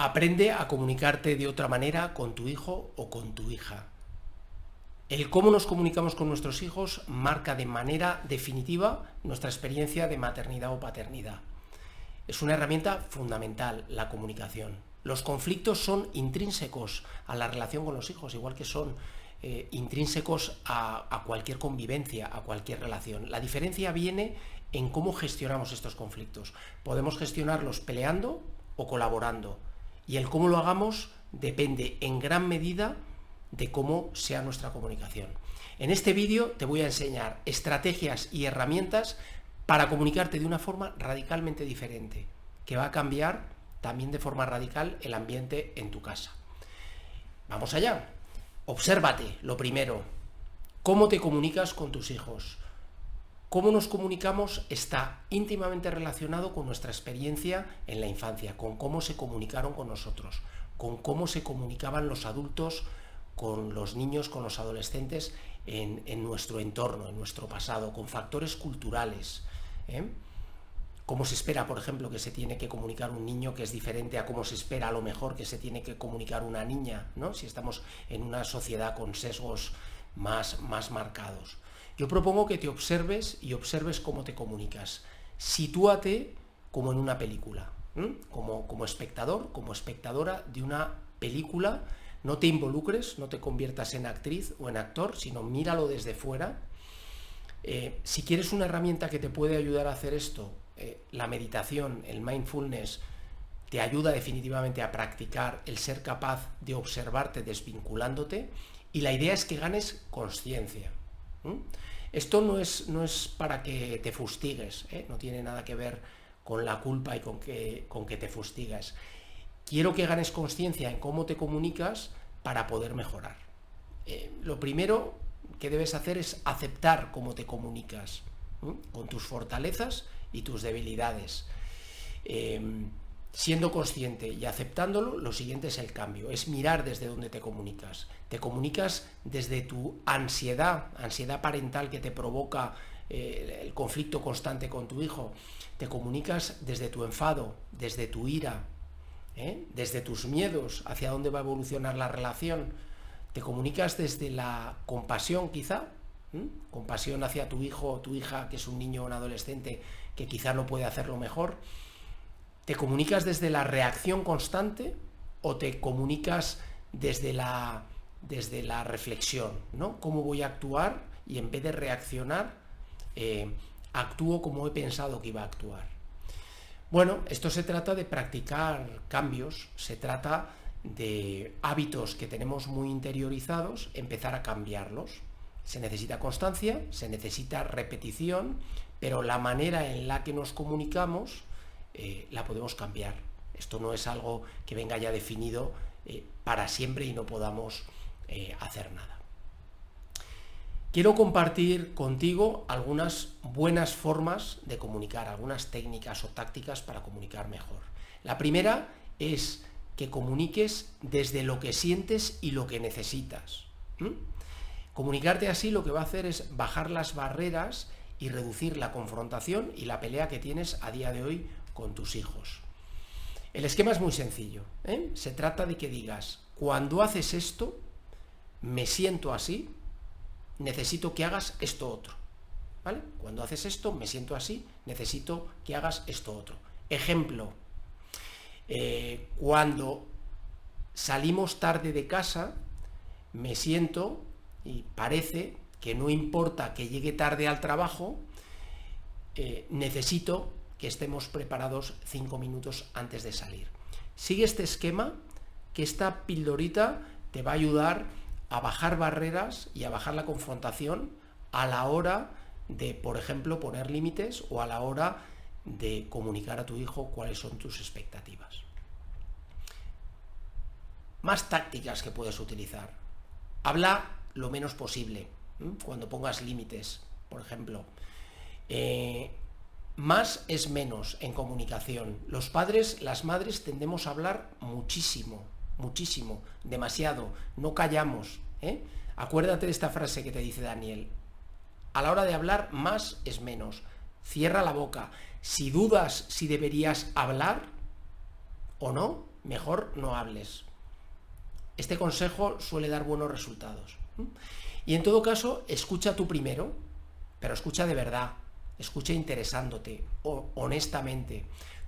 Aprende a comunicarte de otra manera con tu hijo o con tu hija. El cómo nos comunicamos con nuestros hijos marca de manera definitiva nuestra experiencia de maternidad o paternidad. Es una herramienta fundamental la comunicación. Los conflictos son intrínsecos a la relación con los hijos, igual que son intrínsecos a cualquier convivencia, a cualquier relación. La diferencia viene en cómo gestionamos estos conflictos. Podemos gestionarlos peleando o colaborando. Y el cómo lo hagamos depende en gran medida de cómo sea nuestra comunicación. En este vídeo te voy a enseñar estrategias y herramientas para comunicarte de una forma radicalmente diferente, que va a cambiar también de forma radical el ambiente en tu casa. Vamos allá. Obsérvate, lo primero. ¿Cómo te comunicas con tus hijos? Cómo nos comunicamos está íntimamente relacionado con nuestra experiencia en la infancia, con cómo se comunicaron con nosotros, con cómo se comunicaban los adultos con los niños, con los adolescentes en nuestro entorno, en nuestro pasado, con factores culturales. Cómo se espera, por ejemplo, que se tiene que comunicar un niño, que es diferente a cómo se espera a lo mejor que se tiene que comunicar una niña, ¿no? Si estamos en una sociedad con sesgos más marcados. Yo propongo que te observes y observes cómo te comunicas. Sitúate como en una película, como espectador, como espectadora de una película. No te involucres, no te conviertas en actriz o en actor, sino míralo desde fuera. Si quieres una herramienta que te puede ayudar a hacer esto, la meditación, el mindfulness, te ayuda definitivamente a practicar el ser capaz de observarte desvinculándote, y la idea es que ganes consciencia. Esto no es para que te fustigues, no tiene nada que ver con la culpa y con que te fustigues. Quiero que ganes consciencia en cómo te comunicas para poder mejorar. Lo primero que debes hacer es aceptar cómo te comunicas, con tus fortalezas y tus debilidades. Siendo consciente y aceptándolo, lo siguiente es el cambio, es mirar desde dónde te comunicas. Te comunicas desde tu ansiedad parental que te provoca el conflicto constante con tu hijo. Te comunicas desde tu enfado, desde tu ira, desde tus miedos, hacia dónde va a evolucionar la relación. Te comunicas desde la compasión, quizá, compasión hacia tu hijo o tu hija, que es un niño o un adolescente que quizá no puede hacerlo mejor. ¿Te comunicas desde la reacción constante o te comunicas desde la reflexión, ¿no? ¿Cómo voy a actuar? Y en vez de reaccionar, actúo como he pensado que iba a actuar. Bueno, esto se trata de practicar cambios, se trata de hábitos que tenemos muy interiorizados, empezar a cambiarlos. Se necesita constancia, se necesita repetición, pero la manera en la que nos comunicamos la podemos cambiar. Esto no es algo que venga ya definido para siempre y no podamos hacer nada. Quiero compartir contigo algunas buenas formas de comunicar, algunas técnicas o tácticas para comunicar mejor. La primera es que comuniques desde lo que sientes y lo que necesitas. Comunicarte así lo que va a hacer es bajar las barreras y reducir la confrontación y la pelea que tienes a día de hoy con tus hijos. El esquema es muy sencillo, Se trata de que digas: cuando haces esto, me siento así, necesito que hagas esto otro, ¿vale? Cuando haces esto, me siento así, necesito que hagas esto otro. Ejemplo, cuando salimos tarde de casa, me siento y parece que no importa que llegue tarde al trabajo, necesito que estemos preparados 5 minutos antes de salir. Sigue este esquema, que esta pildorita te va a ayudar a bajar barreras y a bajar la confrontación a la hora de, por ejemplo, poner límites o a la hora de comunicar a tu hijo cuáles son tus expectativas. Más tácticas que puedes utilizar. Habla lo menos posible, cuando pongas límites, por ejemplo. Más es menos en comunicación. Los padres, las madres tendemos a hablar muchísimo, demasiado. No callamos. Acuérdate de esta frase que te dice Daniel: a la hora de hablar, más es menos. Cierra la boca. Si dudas si deberías hablar o no, mejor no hables. Este consejo suele dar buenos resultados. Y en todo caso, escucha tú primero, pero escucha de verdad, escucha interesándote, honestamente.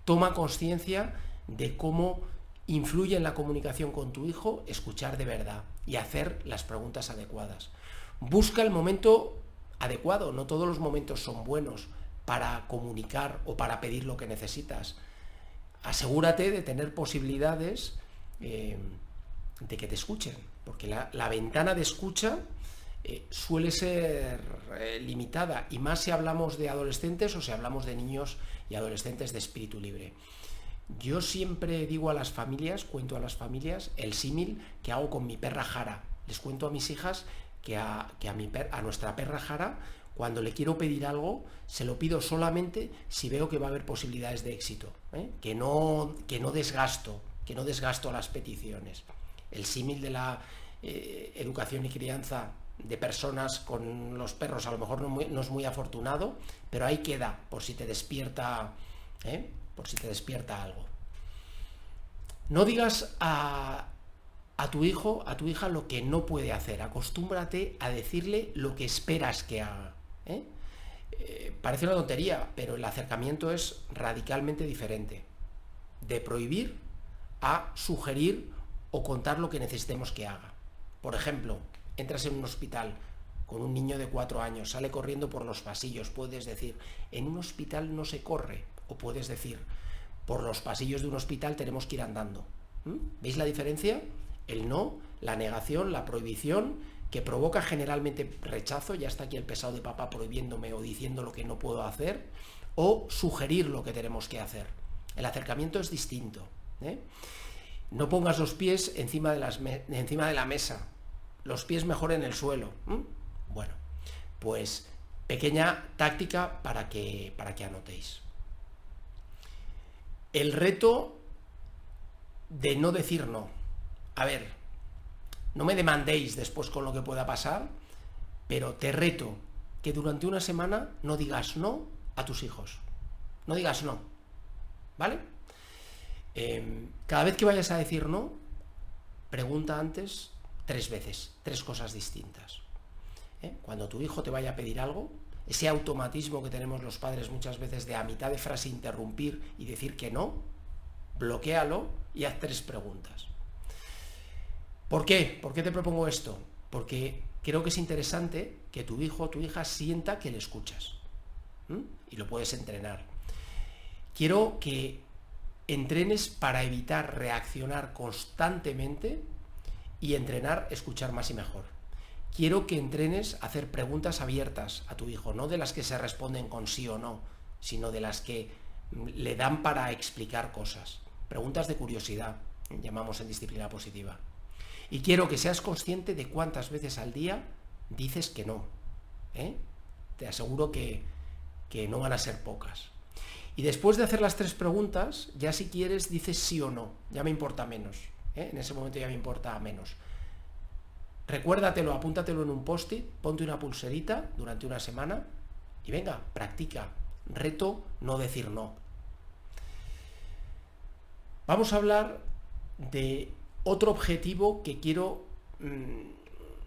Toma conciencia de cómo influye en la comunicación con tu hijo escuchar de verdad y hacer las preguntas adecuadas. Busca el momento adecuado, no todos los momentos son buenos para comunicar o para pedir lo que necesitas. Asegúrate de tener posibilidades de que te escuchen, porque la ventana de escucha suele ser limitada, y más si hablamos de adolescentes o si hablamos de niños y adolescentes de espíritu libre. Yo siempre digo a las familias, cuento a las familias el símil que hago con mi perra Jara. Les cuento a mis hijas que a nuestra perra Jara, cuando le quiero pedir algo, se lo pido solamente si veo que va a haber posibilidades de éxito, que no desgasto las peticiones. El símil de la educación y crianza de personas con los perros a lo mejor no es muy afortunado, pero ahí queda por si te despierta algo. No digas a tu hijo, a tu hija, lo que no puede hacer. Acostúmbrate a decirle lo que esperas que haga. Parece una tontería, pero el acercamiento es radicalmente diferente. De prohibir a sugerir o contar lo que necesitemos que haga. Por ejemplo, entras en un hospital con un niño de 4 años, sale corriendo por los pasillos, puedes decir, en un hospital no se corre, o puedes decir, por los pasillos de un hospital tenemos que ir andando. ¿Veis la diferencia? El no, la negación, la prohibición, que provoca generalmente rechazo, ya está aquí el pesado de papá prohibiéndome o diciendo lo que no puedo hacer, o sugerir lo que tenemos que hacer. El acercamiento es distinto. No pongas los pies encima de la mesa, los pies mejor en el suelo. Bueno, pues pequeña táctica para que anotéis. El reto de no decir no. A ver, no me demandéis después con lo que pueda pasar, pero te reto que durante una semana no digas no a tus hijos. No digas no, ¿vale? Cada vez que vayas a decir no, pregunta antes 3 veces, 3 cosas distintas. Cuando tu hijo te vaya a pedir algo, ese automatismo que tenemos los padres muchas veces de a mitad de frase interrumpir y decir que no, bloquéalo y haz 3 preguntas. ¿Por qué? ¿Por qué te propongo esto? Porque creo que es interesante que tu hijo o tu hija sienta que le escuchas. Y lo puedes entrenar. Quiero que entrenes para evitar reaccionar constantemente y entrenar escuchar más y mejor. Quiero que entrenes a hacer preguntas abiertas a tu hijo, no de las que se responden con sí o no, sino de las que le dan para explicar cosas. Preguntas de curiosidad, llamamos en disciplina positiva. Y quiero que seas consciente de cuántas veces al día dices que no. Te aseguro que no van a ser pocas. Y después de hacer las 3 preguntas, ya si quieres dices sí o no, ya me importa menos. En ese momento ya me importa menos. Recuérdatelo, apúntatelo en un post-it, ponte una pulserita durante una semana y venga, practica. Reto no decir no. Vamos a hablar de otro objetivo que quiero,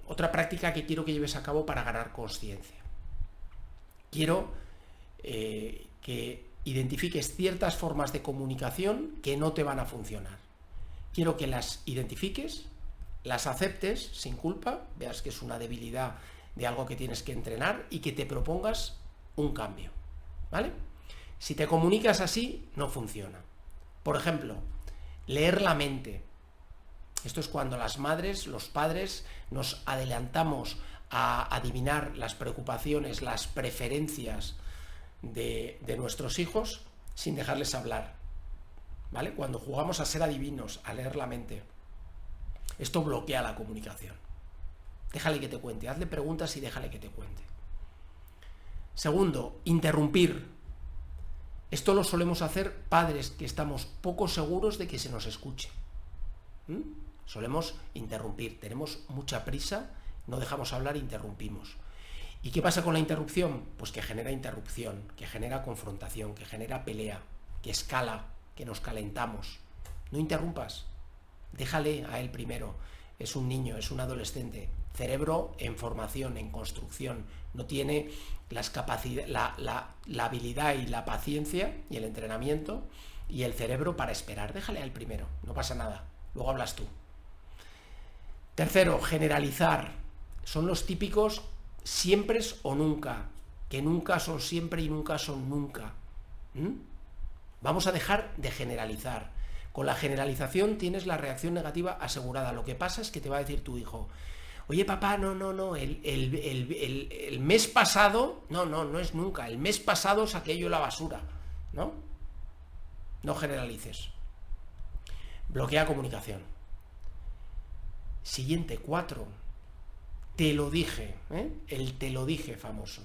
otra práctica que quiero que lleves a cabo para ganar consciencia. Quiero que identifiques ciertas formas de comunicación que no te van a funcionar. Quiero que las identifiques, las aceptes sin culpa, veas que es una debilidad de algo que tienes que entrenar y que te propongas un cambio, ¿vale? Si te comunicas así, no funciona. Por ejemplo, leer la mente. Esto es cuando las madres, los padres, nos adelantamos a adivinar las preocupaciones, las preferencias de nuestros hijos sin dejarles hablar, ¿vale? Cuando jugamos a ser adivinos, a leer la mente. Esto bloquea la comunicación. Déjale que te cuente, hazle preguntas y déjale que te cuente. Segundo, interrumpir. Esto lo solemos hacer padres que estamos poco seguros de que se nos escuche. Solemos interrumpir, tenemos mucha prisa, no dejamos hablar e interrumpimos. ¿Y qué pasa con la interrupción? Pues que genera interrupción, que genera confrontación, que genera pelea, que escala, que nos calentamos. No interrumpas. Déjale a él primero. Es un niño, es un adolescente. Cerebro en formación, en construcción. No tiene las la habilidad y la paciencia y el entrenamiento y el cerebro para esperar. Déjale a él primero. No pasa nada. Luego hablas tú. Tercero, generalizar. Son los típicos siempre o nunca. Que nunca son siempre y nunca son nunca. Vamos a dejar de generalizar. Con la generalización tienes la reacción negativa asegurada. Lo que pasa es que te va a decir tu hijo: oye papá, no, el mes pasado, no es nunca, el mes pasado saqué yo la basura, ¿no? No generalices. Bloquea comunicación. Siguiente, 4. Te lo dije, el te lo dije famoso.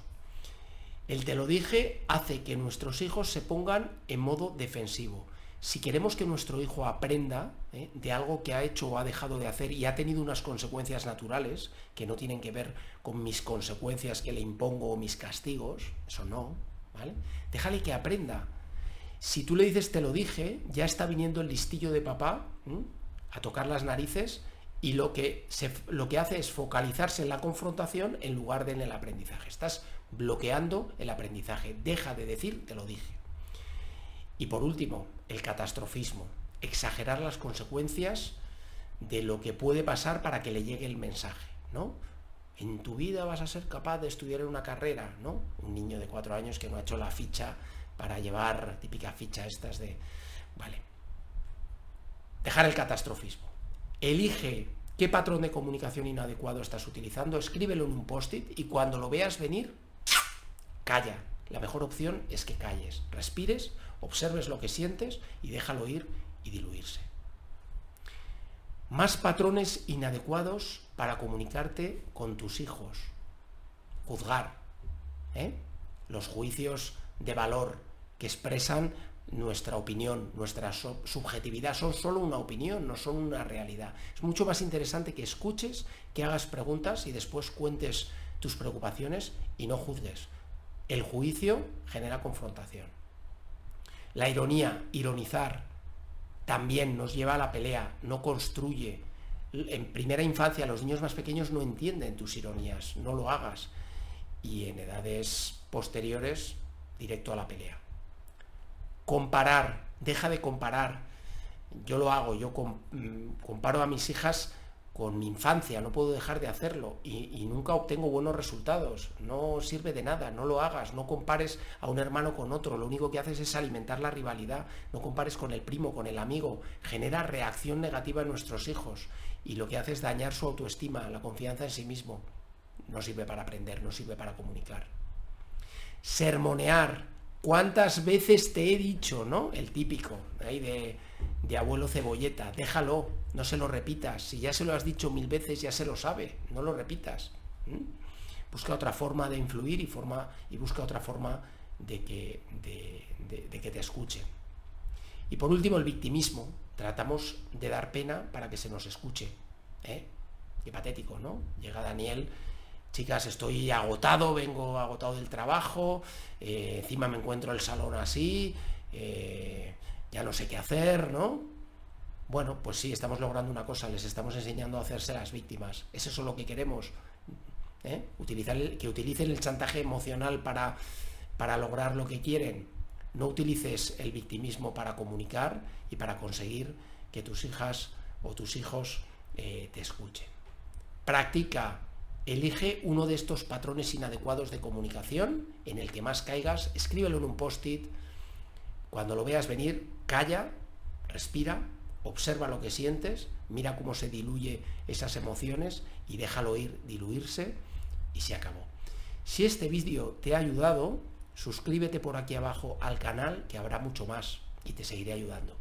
El te lo dije hace que nuestros hijos se pongan en modo defensivo. Si queremos que nuestro hijo aprenda de algo que ha hecho o ha dejado de hacer y ha tenido unas consecuencias naturales, que no tienen que ver con mis consecuencias que le impongo o mis castigos, eso no, ¿vale? Déjale que aprenda. Si tú le dices te lo dije, ya está viniendo el listillo de papá a tocar las narices y lo que hace es focalizarse en la confrontación en lugar de en el aprendizaje. Estás bloqueando el aprendizaje. Deja de decir te lo dije. Y por último, el catastrofismo. Exagerar las consecuencias de lo que puede pasar para que le llegue el mensaje, ¿no? En tu vida vas a ser capaz de estudiar en una carrera, ¿no? Un niño de 4 años que no ha hecho la ficha para llevar, típica ficha estas de... Vale. Dejar el catastrofismo. Elige qué patrón de comunicación inadecuado estás utilizando, escríbelo en un post-it y cuando lo veas venir, calla. La mejor opción es que calles, respires, observes lo que sientes y déjalo ir y diluirse. Más patrones inadecuados para comunicarte con tus hijos. Juzgar. Los juicios de valor que expresan nuestra opinión, nuestra subjetividad, son solo una opinión, no son una realidad. Es mucho más interesante que escuches, que hagas preguntas y después cuentes tus preocupaciones y no juzgues. El juicio genera confrontación. La ironía, ironizar, también nos lleva a la pelea, no construye. En primera infancia los niños más pequeños no entienden tus ironías, no lo hagas. Y en edades posteriores, directo a la pelea. Comparar, deja de comparar. Yo lo hago, yo comparo a mis hijas con mi infancia, no puedo dejar de hacerlo y nunca obtengo buenos resultados. No sirve de nada, no lo hagas, no compares a un hermano con otro, lo único que haces es alimentar la rivalidad. No compares con el primo, con el amigo, genera reacción negativa en nuestros hijos y lo que hace es dañar su autoestima, la confianza en sí mismo. No sirve para aprender, no sirve para comunicar. Sermonear. ¿Cuántas veces te he dicho, no? El típico, ahí de abuelo cebolleta. Déjalo, no se lo repitas. Si ya se lo has dicho 1000 veces, ya se lo sabe. No lo repitas. Busca otra forma de influir y busca otra forma de que te escuchen. Y por último, el victimismo. Tratamos de dar pena para que se nos escuche. Qué patético, ¿no? Llega Daniel... Chicas, estoy agotado, vengo agotado del trabajo, encima me encuentro el salón así, ya no sé qué hacer, ¿no? Bueno, pues sí, estamos logrando una cosa, les estamos enseñando a hacerse las víctimas. ¿Es eso lo que queremos? Que utilicen el chantaje emocional para lograr lo que quieren. No utilices el victimismo para comunicar y para conseguir que tus hijas o tus hijos te escuchen. Practica. Elige uno de estos patrones inadecuados de comunicación en el que más caigas, escríbelo en un post-it. Cuando lo veas venir, calla, respira, observa lo que sientes, mira cómo se diluye esas emociones y déjalo ir, diluirse y se acabó. Si este vídeo te ha ayudado, suscríbete por aquí abajo al canal que habrá mucho más y te seguiré ayudando.